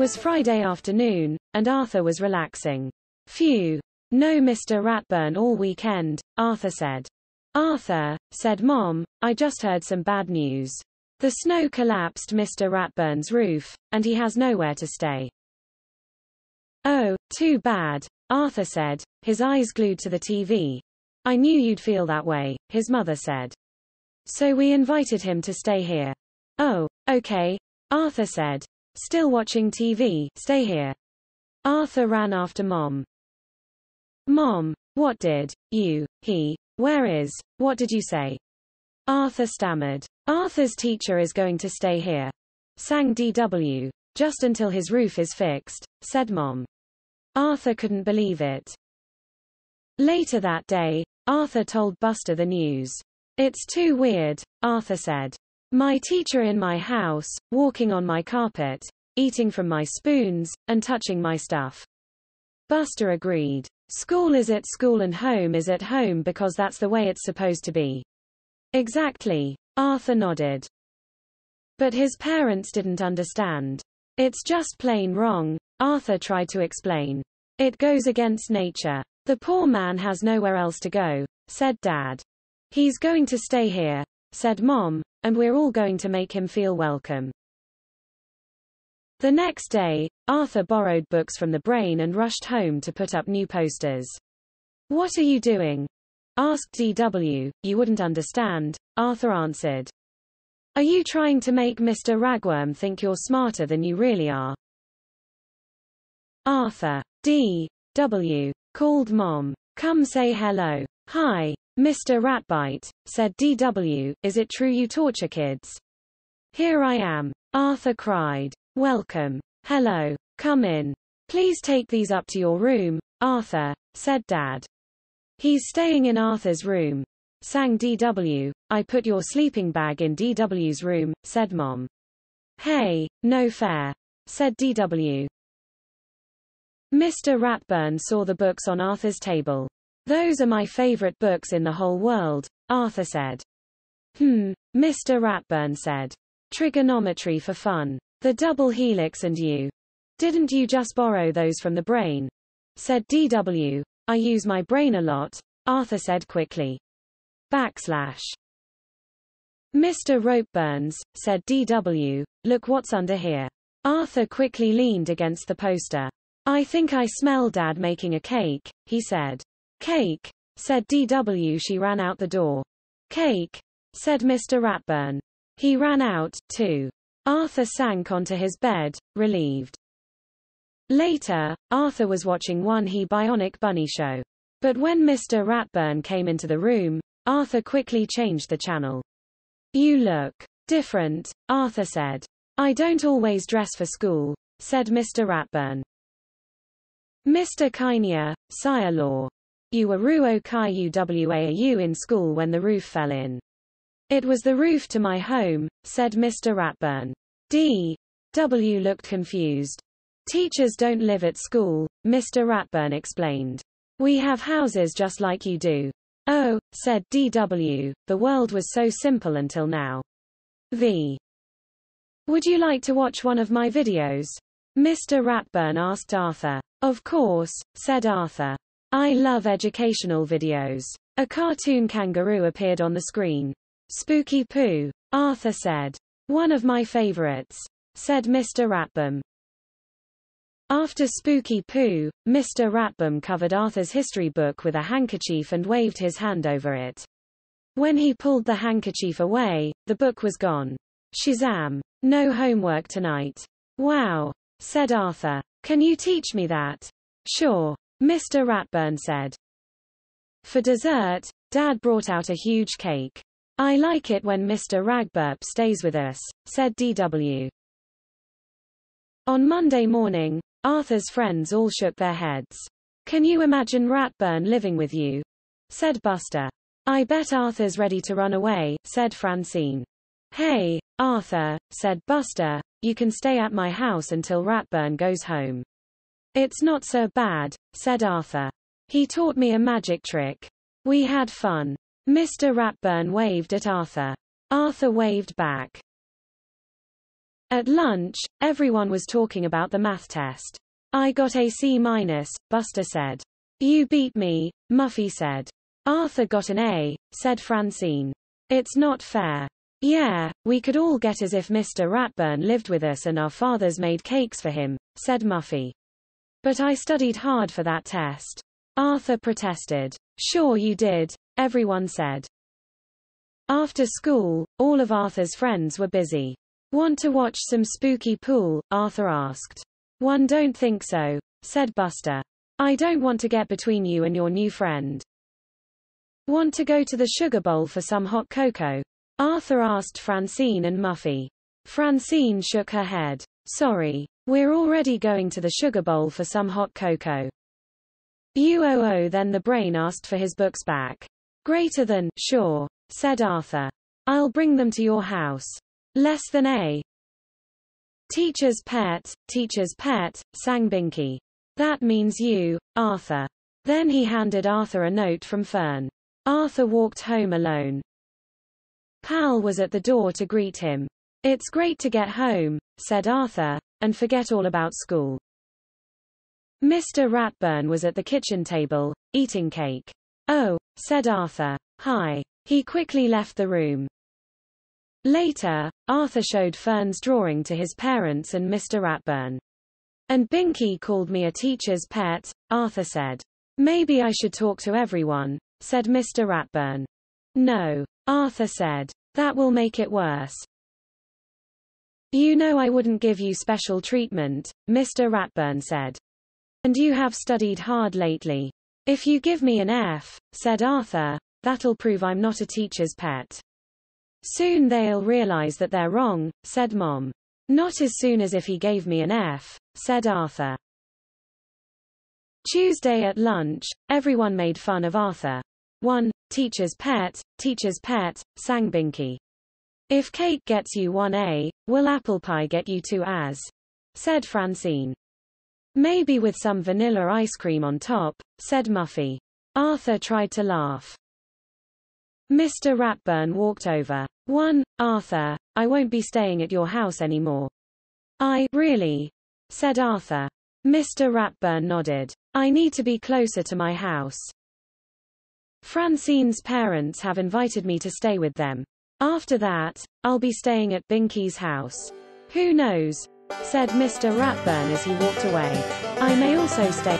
was Friday afternoon, and Arthur was relaxing. Phew. No Mr. Ratburn all weekend, Arthur said. Arthur, said Mom, I just heard some bad news. The snow collapsed Mr. Ratburn's roof, and he has nowhere to stay. Oh, too bad, Arthur said, his eyes glued to the TV. I knew you'd feel that way, his mother said. So we invited him to stay here. Oh, okay, Arthur said. Still watching TV, stay here. Arthur ran after Mom. Mom, what did where is, what did you say? Arthur stammered. Arthur's teacher is going to stay here. Sang DW. Just until his roof is fixed, said Mom. Arthur couldn't believe it. Later that day, Arthur told Buster the news. It's too weird, Arthur said. My teacher in my house, walking on my carpet, eating from my spoons, and touching my stuff. Buster agreed. School is at school and home is at home because that's the way it's supposed to be. Exactly, Arthur nodded. But his parents didn't understand. It's just plain wrong, Arthur tried to explain. It goes against nature. The poor man has nowhere else to go, said Dad. He's going to stay here, said Mom, and we're all going to make him feel welcome. The next day, Arthur borrowed books from the Brain and rushed home to put up new posters. What are you doing? Asked DW. You wouldn't understand, Arthur answered. Are you trying to make Mr. Ragworm think you're smarter than you really are? Arthur. D.W. called Mom. Come say hello. Hi, Mr. Ratbite, said DW. Is it true you torture kids? Here I am. Arthur cried. Welcome. Hello. Come in. Please take these up to your room, Arthur, said Dad. He's staying in Arthur's room. Sang DW. I put your sleeping bag in DW's room, said Mom. Hey, no fair, said DW. Mr. Ratburn saw the books on Arthur's table. Those are my favorite books in the whole world, Arthur said. Mr. Ratburn said. Trigonometry for fun. The double helix and you. Didn't you just borrow those from the Brain? Said DW. I use my brain a lot, Arthur said quickly. Mr. Ropeburns, said DW, look what's under here. Arthur quickly leaned against the poster. I think I smell Dad making a cake, he said. Cake, said DW. She ran out the door. Cake, said Mr. Ratburn. He ran out, too. Arthur sank onto his bed, relieved. Later, Arthur was watching One He Bionic Bunny show. But when Mr. Ratburn came into the room, Arthur quickly changed the channel. You look different, Arthur said. I don't always dress for school, said Mr. Ratburn. Mr. Kainia, sire-law. You were ruo kiuwau in school when the roof fell in. It was the roof to my home, said Mr. Ratburn. D.W. looked confused. Teachers don't live at school, Mr. Ratburn explained. We have houses just like you do. Oh, said DW, the world was so simple until now. Would you like to watch one of my videos? Mr. Ratburn asked Arthur. Of course, said Arthur. I love educational videos. A cartoon kangaroo appeared on the screen. Spooky Pooh, Arthur said. One of my favorites, said Mr. Ratburn. After Spooky Pooh, Mr. Ratburn covered Arthur's history book with a handkerchief and waved his hand over it. When he pulled the handkerchief away, the book was gone. Shazam! No homework tonight. Wow, said Arthur. Can you teach me that? Sure, Mr. Ratburn said. For dessert, Dad brought out a huge cake. I like it when Mr. Ragburp stays with us, said DW. On Monday morning, Arthur's friends all shook their heads. Can you imagine Ratburn living with you? Said Buster. I bet Arthur's ready to run away, said Francine. Hey, Arthur, said Buster, you can stay at my house until Ratburn goes home. It's not so bad, said Arthur. He taught me a magic trick. We had fun. Mr. Ratburn waved at Arthur. Arthur waved back. At lunch, everyone was talking about the math test. I got a C-, Buster said. You beat me, Muffy said. Arthur got an A, said Francine. It's not fair. Yeah, we could all get as if Mr. Ratburn lived with us and our fathers made cakes for him, said Muffy. But I studied hard for that test. Arthur protested. Sure you did, everyone said. After school, all of Arthur's friends were busy. Want to watch some spooky pool? Arthur asked. One don't think so, said Buster. I don't want to get between you and your new friend. Want to go to the sugar bowl for some hot cocoa? Arthur asked Francine and Muffy. Francine shook her head. Sorry, we're already going to the sugar bowl for some hot cocoa. Then the brain asked for his books back. Greater than, sure, said Arthur. I'll bring them to your house. Less than A. Teacher's pet, sang Binky. That means you, Arthur. Then he handed Arthur a note from Fern. Arthur walked home alone. Pal was at the door to greet him. It's great to get home, said Arthur, and forget all about school. Mr. Ratburn was at the kitchen table, eating cake. Oh, said Arthur. Hi. He quickly left the room. Later, Arthur showed Fern's drawing to his parents and Mr. Ratburn. And Binky called me a teacher's pet, Arthur said. Maybe I should talk to everyone, said Mr. Ratburn. No, Arthur said. That will make it worse. You know I wouldn't give you special treatment, Mr. Ratburn said. And you have studied hard lately. If you give me an F, said Arthur, that'll prove I'm not a teacher's pet. Soon they'll realize that they're wrong, said Mom. Not as soon as if he gave me an F, said Arthur. Tuesday at lunch, everyone made fun of Arthur. Teacher's pet, sang Binky. If cake gets you 1A, will apple pie get you 2 As? Said Francine. Maybe with some vanilla ice cream on top, said Muffy. Arthur tried to laugh. Mr. Ratburn walked over. Arthur, I won't be staying at your house anymore. Really? Said Arthur. Mr. Ratburn nodded. I need to be closer to my house. Francine's parents have invited me to stay with them. After that, I'll be staying at Binky's house. Who knows? Said Mr. Ratburn as he walked away. I may also stay.